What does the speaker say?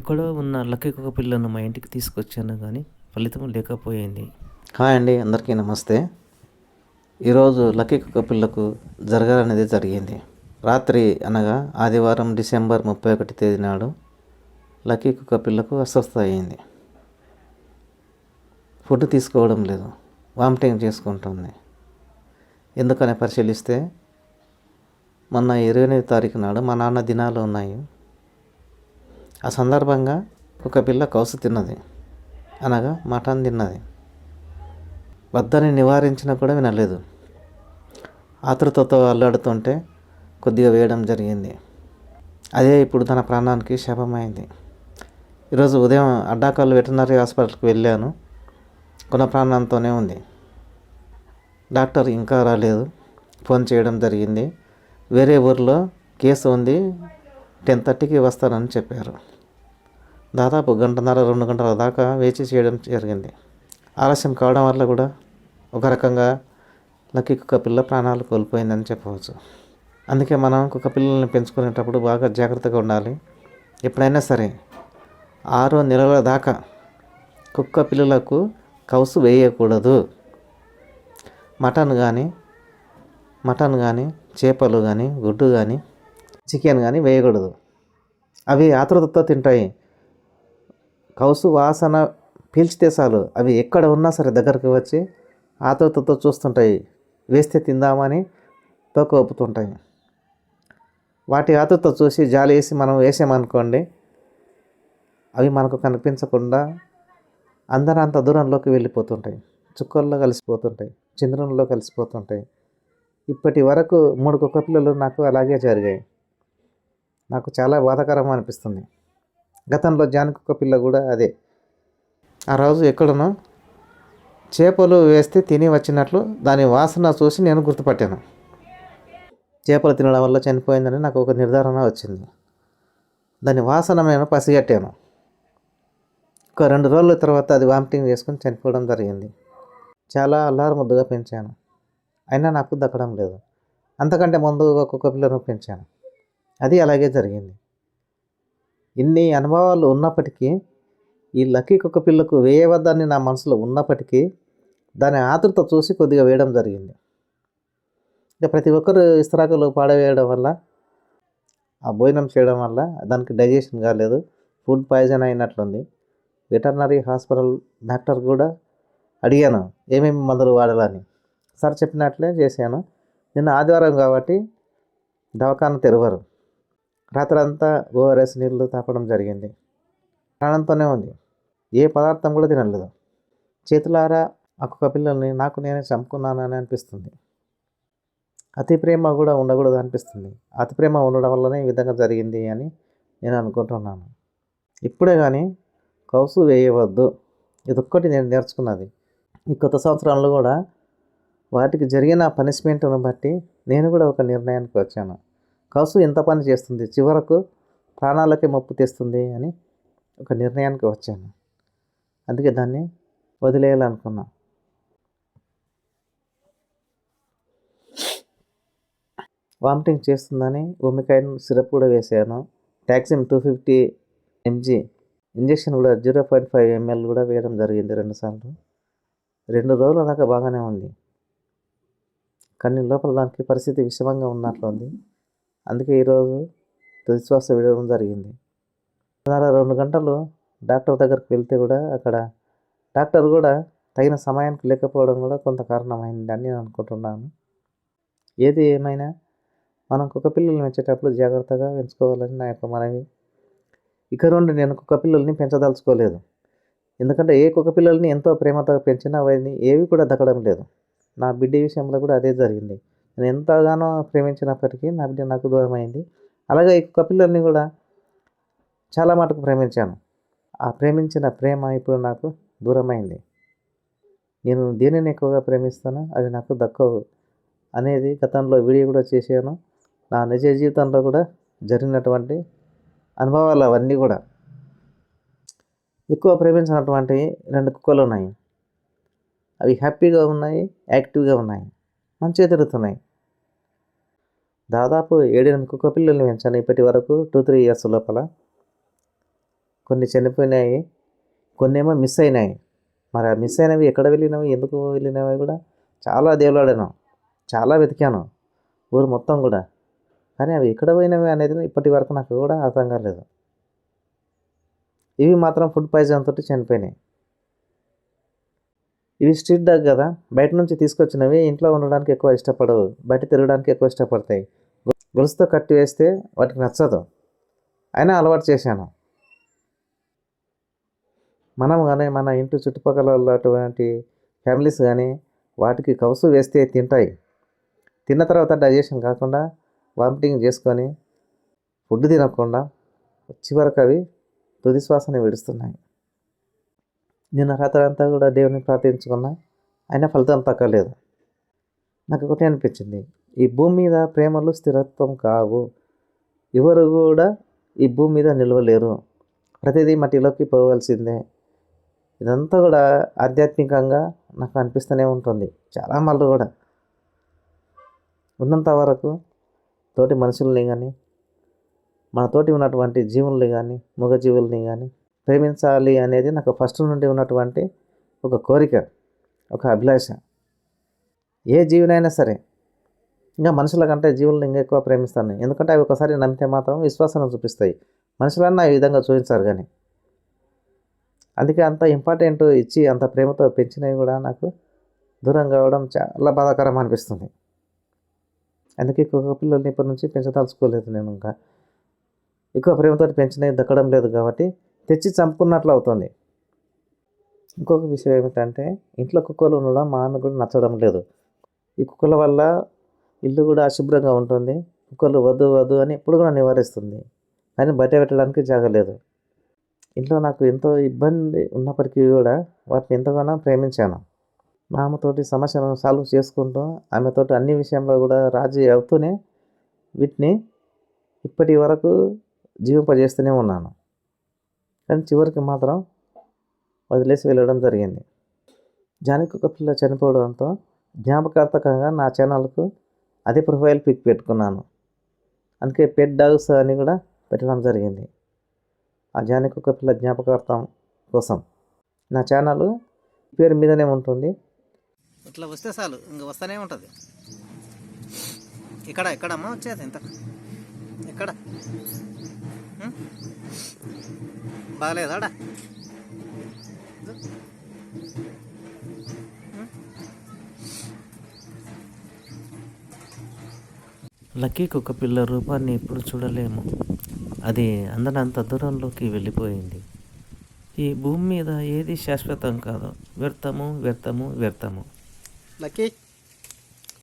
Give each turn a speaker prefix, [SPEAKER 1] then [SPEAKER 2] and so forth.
[SPEAKER 1] ఎక్కడో ఉన్న లక్కీ కుక్క పిల్లను మా ఇంటికి తీసుకొచ్చాను కానీ ఫలితం లేకపోయింది.
[SPEAKER 2] హాయ్ అండి, అందరికీ నమస్తే. ఈరోజు లక్కీ కుక్క పిల్లకు జరగాలనేది జరిగింది. రాత్రి అనగా ఆదివారం డిసెంబర్ 31 తేదీ నాడు లక్కీ కుక్క పిల్లకు అస్వస్థత అయింది. ఫుడ్ తీసుకోవడం లేదు, వామిటింగ్ చేసుకుంటుంది. ఎందుకని పరిశీలిస్తే మొన్న 28 తారీఖు నాడు మా నాన్న దినాలు ఉన్నాయి. ఆ సందర్భంగా కుక్క పిల్ల కౌసు తిన్నది, అనగా మటన్ తిన్నది. వద్దని నివారించినా కూడా వినలేదు. ఆతృతతో అల్లాడుతుంటే కొద్దిగా వేయడం జరిగింది. అదే ఇప్పుడు తన ప్రాణానికి శాపమైంది. ఈరోజు ఉదయం అడ్డాకల్ వెటర్నరీ హాస్పిటల్కి వెళ్ళాను. కొన ప్రాణంతోనే ఉంది. డాక్టర్ ఇంకా రాలేదు. ఫోన్ చేయడం జరిగింది. వేరే ఊర్లో కేసు ఉంది, 10:30కి వస్తానని చెప్పారు. దాదాపు 1:30-2 గంటల దాకా వేచి చేయడం జరిగింది. ఆలస్యం కావడం వల్ల కూడా ఒక రకంగా లక్కీ కుక్క పిల్ల ప్రాణాలు కోల్పోయిందని చెప్పవచ్చు. అందుకే మనం కుక్క పిల్లల్ని పెంచుకునేటప్పుడు బాగా జాగ్రత్తగా ఉండాలి. ఎప్పుడైనా సరే 6 నెలల దాకా కుక్క పిల్లలకు కౌసు వేయకూడదు. మటన్ కానీ చేపలు కానీ గుడ్డు కానీ చికెన్ కానీ వేయకూడదు. అవి ఆతృతతో తింటాయి. కౌసు వాసన పీల్చితే చాలు అవి ఎక్కడ ఉన్నా సరే దగ్గరికి వచ్చి ఆతృతతో చూస్తుంటాయి. వేస్తే తిందామని తోక ఊపుతుంటాయి. వాటి ఆతృత చూసి జాలి వేసి మనం వేసామనుకోండి, అవి మనకు కనిపించకుండా అంత దూరంలోకి వెళ్ళిపోతుంటాయి. చుక్కల్లో కలిసిపోతుంటాయి, చంద్రునిలో కలిసిపోతుంటాయి. ఇప్పటి వరకు 3 కుక్క పిల్లలు నాకు అలాగే జరిగాయి. నాకు చాలా బాధాకరం అనిపిస్తుంది. గతంలో జాని కుక్క పిల్ల కూడా అదే. ఆ రోజు ఎక్కడనో చేపలు వేస్తే తిని వచ్చినట్లు దాని వాసన చూసి నేను గుర్తుపట్టాను. చేపలు తినడం వల్ల చనిపోయిందని నాకు ఒక నిర్ధారణ వచ్చింది. దాని వాసన నేను పసిగట్టాను. ఒక 2 రోజుల తర్వాత అది వామిటింగ్ చేసుకుని చనిపోవడం జరిగింది. చాలా అల్లారు ముద్దుగా పెంచాను, అయినా నాకు దక్కడం లేదు. అంతకంటే ముందు ఒక కుక్క పిల్లను పెంచాను, అది అలాగే జరిగింది. ఇన్ని అనుభవాలు ఉన్నప్పటికీ ఈ లక్కీ కుక్క పిల్లకు వేయవద్దని నా మనసులో ఉన్నప్పటికీ దాని ఆతృత చూసి కొద్దిగా వేయడం జరిగింది. ఇక ప్రతి ఒక్కరు ఇస్తరాకులు పాడవేయడం వల్ల, ఆ భోజనం చేయడం వల్ల దానికి డైజెషన్ కాలేదు, ఫుడ్ పాయిజన్ అయినట్లుంది. వెటర్నరీ హాస్పిటల్ డాక్టర్ కూడా అడిగాను ఏమేమి మందులు వాడాలని. సార్ చెప్పినట్లే చేశాను. నిన్న ఆదివారం కాబట్టి దవాఖాన తెరవరు. రాత్రంతా ఓఆర్ఎస్ నీళ్ళు తాపడం జరిగింది. ప్రాణంతోనే ఉంది. ఏ పదార్థం కూడా తినలేదు. చేతులారా ఆ కుక్క పిల్లల్ని నాకు నేనే చంపుకున్నానని అనిపిస్తుంది. అతి ప్రేమ కూడా ఉండకూడదు అనిపిస్తుంది. అతి ప్రేమ ఉండడం వల్లనే ఈ విధంగా జరిగింది అని నేను అనుకుంటున్నాను. ఇప్పుడే కానీ కౌసు వేయవద్దు, ఇదొక్కటి నేను నేర్చుకున్నది. ఈ కొత్త సంవత్సరంలో కూడా వాటికి జరిగిన పనిష్మెంట్ను బట్టి నేను కూడా ఒక నిర్ణయానికి వచ్చాను. కౌసు ఎంత పని చేస్తుంది, చివరకు ప్రాణాలకే ముప్పు తెస్తుంది అని ఒక నిర్ణయానికి వచ్చాను. అందుకే దాన్ని వదిలేయాలనుకున్నా. వామిటింగ్ చేస్తుందని ఒమికాయిన్ సిరప్ కూడా వేసాను. టాక్సిమ్ 250 mg ఇంజెక్షన్ కూడా 0.5 ml కూడా వేయడం జరిగింది 2 సార్లు. 2 రోజుల దాకా బాగానే ఉంది, కానీ లోపల దానికి పరిస్థితి విషమంగా ఉన్నట్లుంది. అందుకే ఈరోజు తుదిశ్వాస విడవడం జరిగింది. 2 గంటలు డాక్టర్ దగ్గరికి వెళ్తే కూడా అక్కడ డాక్టర్ కూడా తగిన సమయానికి లేకపోవడం కూడా కొంత కారణమైంది అని నేను అనుకుంటున్నాను. ఏది ఏమైనా మనం కుక్క పిల్లల్ని పెంచేటప్పుడు జాగ్రత్తగా పెంచుకోవాలని నా యొక్క మనవి. ఇక నుండి నేను కుక్క పిల్లల్ని పెంచదలుచుకోలేదు. ఎందుకంటే ఏ కుక్క పిల్లల్ని ఎంతో ప్రేమతో పెంచినా అవన్నీ ఏవి కూడా దక్కడం లేదు. నా బిడ్డ విషయంలో కూడా అదే జరిగింది. నేను ఎంతగానో ప్రేమించినప్పటికీ నా బిడ్డ నాకు దూరమైంది. అలాగే ఈ కుక్క పిల్లల్ని కూడా చాలా మటుకు ప్రేమించాను. ఆ ప్రేమించిన ప్రేమ ఇప్పుడు నాకు దూరమైంది. నేను దేనిని ఎక్కువగా ప్రేమిస్తానో అవి నాకు దక్కవు అనేది గతంలో వీడియో కూడా చేశాను. నా నిజ జీవితంలో కూడా జరిగినటువంటి అనుభవాలు అవన్నీ కూడా. ఎక్కువ ప్రేమించినటువంటి 2 కుక్కలు ఉన్నాయి. అవి హ్యాపీగా ఉన్నాయి, యాక్టివ్గా ఉన్నాయి, మంచిగా తిరుగుతున్నాయి. దాదాపు 7-8 కుక్క పిల్లల్ని పెంచాను ఇప్పటి వరకు 2-3 ఇయర్స్ లోపల. కొన్ని చనిపోయినాయి, కొన్ని ఏమో మిస్ అయినాయి. మరి ఆ మిస్ అయినవి ఎక్కడ వెళ్ళినవి, ఎందుకు వెళ్ళినవి కూడా చాలా దేవులాడాను, చాలా వెతికాను ఊరు మొత్తం కూడా. కానీ అవి ఎక్కడ పోయినవి అనేది ఇప్పటి వరకు నాకు కూడా అర్థం కాలేదు. ఇవి మాత్రం ఫుడ్ పాయిజన్ తోటి చనిపోయినాయి. ఇవి స్ట్రీట్ డాగ్ కదా, బయట నుంచి తీసుకొచ్చినవి ఇంట్లో ఉండడానికి ఎక్కువ ఇష్టపడవు, బయట తిరగడానికి ఎక్కువ ఇష్టపడతాయి. గొలుసుతో కట్టి వేస్తే వాటికి నచ్చదు, అయినా అలవాటు చేశాను. మనం కానీ మన ఇంటి చుట్టుపక్కల ఉన్నటువంటి ఫ్యామిలీస్ కానీ వాటికి కౌసు వేస్తే తింటాయి. తిన్న తర్వాత డైజెషన్ కాకుండా వామిటింగ్ చేసుకొని ఫుడ్ తినకుండా చివరకు అవి తుది శ్వాసని విడుస్తున్నాయి. నిన్న రాత్రి అంతా కూడా దేవుని ప్రార్థించుకున్నా, అయినా ఫలితం తగ్గలేదు. నాకు ఒకటి అనిపించింది, ఈ భూమి మీద ప్రేమలు స్థిరత్వం కావు, ఎవరు కూడా ఈ భూమి మీద నిలవలేరు, ప్రతిదీ మట్టిలోకి పోవాల్సిందే. ఇదంతా కూడా ఆధ్యాత్మికంగా నాకు అనిపిస్తూనే ఉంటుంది. చాలా మళ్ళీ కూడా ఉన్నంత వరకు తోటి మనుషుల్ని కానీ, మన తోటి ఉన్నటువంటి జీవుల్ని కానీ, మూగజీవుల్ని కానీ ప్రేమించాలి అనేది నాకు ఫస్ట్ నుండి ఉన్నటువంటి ఒక కోరిక, ఒక అభిలాష. ఏ జీవినైనా సరే, ఇంకా మనుషుల కంటే జీవులను ఇంకా ఎక్కువ ప్రేమిస్తాను. ఎందుకంటే అవి ఒకసారి నమ్మితే మాత్రం విశ్వాసాన్ని చూపిస్తాయి. మనుషులన్నా ఈ విధంగా చూపించారు కానీ. అందుకే అంత ఇంపార్టెంట్ ఇచ్చి అంత ప్రేమతో పెంచినవి కూడా నాకు దూరం కావడం చాలా బాధాకరం అనిపిస్తుంది. అందుకే కుక్క పిల్లల్ని ఇప్పటి నుంచి పెంచదలుచుకోలేదు నేను. ఇంకా ఎక్కువ ప్రేమతో పెంచినవి దక్కడం లేదు కాబట్టి తెచ్చి చంపుకున్నట్లు అవుతుంది. ఇంకొక విషయం ఏమిటంటే, ఇంట్లో కుక్కలు ఉండడం మా ఆమె కూడా నచ్చడం లేదు. ఈ కుక్కల వల్ల ఇల్లు కూడా అశుభ్రంగా ఉంటుంది. కుక్కలు వద్దు వద్దు అని ఎప్పుడు కూడా నివారిస్తుంది, కానీ బయట పెట్టడానికి జాగలేదు. ఇంట్లో నాకు ఎంతో ఇబ్బంది ఉన్నప్పటికీ కూడా వాటిని ఎంతగానో ప్రేమించాను. మా ఆమెతోటి సమస్యలను సాల్వ్ చేసుకుంటూ, ఆమెతోటి అన్ని విషయంలో కూడా రాజీ అవుతూనే వీటిని ఇప్పటి వరకు జీవింపజేస్తూనే ఉన్నాను. కానీ చివరికి మాత్రం వదిలేసి వెళ్ళడం జరిగింది. జానకి కుక్క పిల్ల చనిపోవడంతో జ్ఞాపకార్థకంగా నా ఛానల్కు అదే ప్రొఫైల్ పిక్ పెట్టుకున్నాను. అందుకే పెట్ డాగ్స్ అని కూడా పెట్టడం జరిగింది. ఆ జానకి కుక్క పిల్ల జ్ఞాపకార్థం కోసం నా ఛానల్ పేరు మీదనే ఉంటుంది. ఇట్లా వస్తే చాలు, ఇంక వస్తూనే ఉంటుంది. ఎక్కడమ్మా వచ్చేది ఎంత ఎక్కడ బాగలేదాడా?
[SPEAKER 1] లక్కీ కుక్క పిల్ల రూపాన్ని ఇప్పుడు చూడలేము, అది అందనంత దూరంలోకి వెళ్ళిపోయింది. ఈ భూమి మీద ఏది శాశ్వతం కాదు, వ్యర్థము వ్యర్థము వ్యర్థము.
[SPEAKER 2] లక్కీ